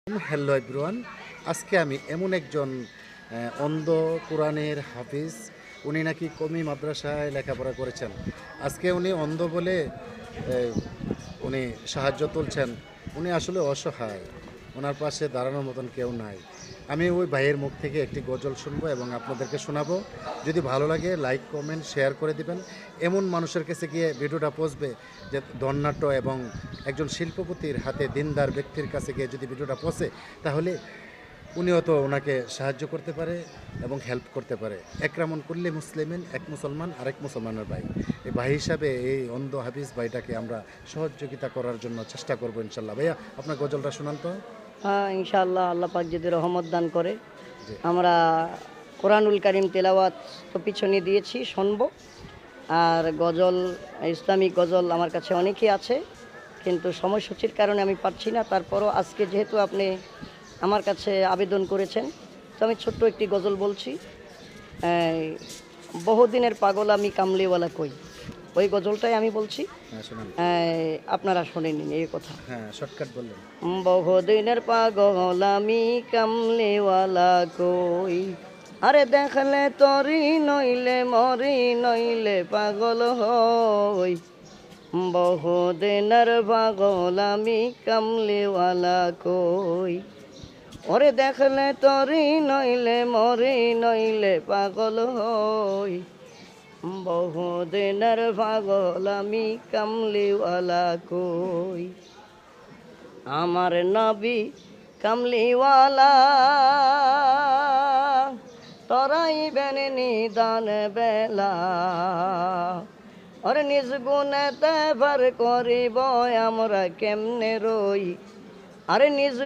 Hello everyone. আজকে আমি এমন একজন অন্ধ কোরআনের হাফিজ, উনি নাকি কমি মাদ্রাসায় লেখাপড়া করেছেন। আজকে উনি অন্ধ বলে আহ, উনি সাহায্য তুলছেন। উনি আসলে অসহায়, ওনার পাশে দাঁড়ানোর মতন কেউ নাই। আমি ওই ভাইয়ের মুখ থেকে একটি গজল শুনবো এবং আপনাদেরকে শোনাবো। যদি ভালো লাগে লাইক কমেন্ট শেয়ার করে দিবেন। এমন মানুষের কাছে গিয়ে ভিডিওটা পৌঁছবে যে ধন্যাঢ্য এবং একজন শিল্পপতির হাতে দিনদার ব্যক্তির কাছে গিয়ে যদি ভিডিওটা পৌঁছে, তাহলে উনিও তো ওনাকে সাহায্য করতে পারে এবং হেল্প করতে পারে। একরামন করলে মুসলিমিন, এক মুসলমান আরেক মুসলমানের ভাই। এই ভাই হিসাবে এই অন্ধ হাফিজ ভাইটাকে আমরা সহযোগিতা করার জন্য চেষ্টা করবো ইনশাল্লাহ। ভাইয়া আপনার গজলটা শোনান তো। হ্যাঁ, ইনশাআল্লাহ আল্লাহ পাক যদি রহমত দান করে জি। আমরা কোরআনুল কারীম তেলাওয়াত তো পিছনে দিয়েছি, শুনবো। আর গজল, ইসলামিক গজল আমার কাছে অনেকই আছে, কিন্তু সময়সূচির কারণে আমি পারছি না। তারপরও আজকে যেহেতু আপনি আমার কাছে আবেদন করেছেন, তো আমি ছোট্ট একটি গজল বলছি। এই, বহুদিনের পাগল আমি কামলিওয়ালা কই, ওই গজলটাই আমি বলছি। হ্যাঁ শোনান। আপনারা শুনে নিন এই কথা। হ্যাঁ শর্টকাট বললেন। বহুদিনের পাগল আমি কামলিওয়ালা কই, আরে দেখলে তরি নইলে মরি নইলে পাগল হই। বহুদিনের পাগল আমি কামলিওয়ালা কই, ওরে দেখলে তরি নইলে মরি নইলে পাগল হই। বহুদিনের পাগল আমি কামলিওয়ালা কই। আমার নবী কামলিওয়ালা তরাইবেন নিদান বেলা, ওর নিজ গুণেতে ভর করিব আমরা কেমনে রই, আরে নিজ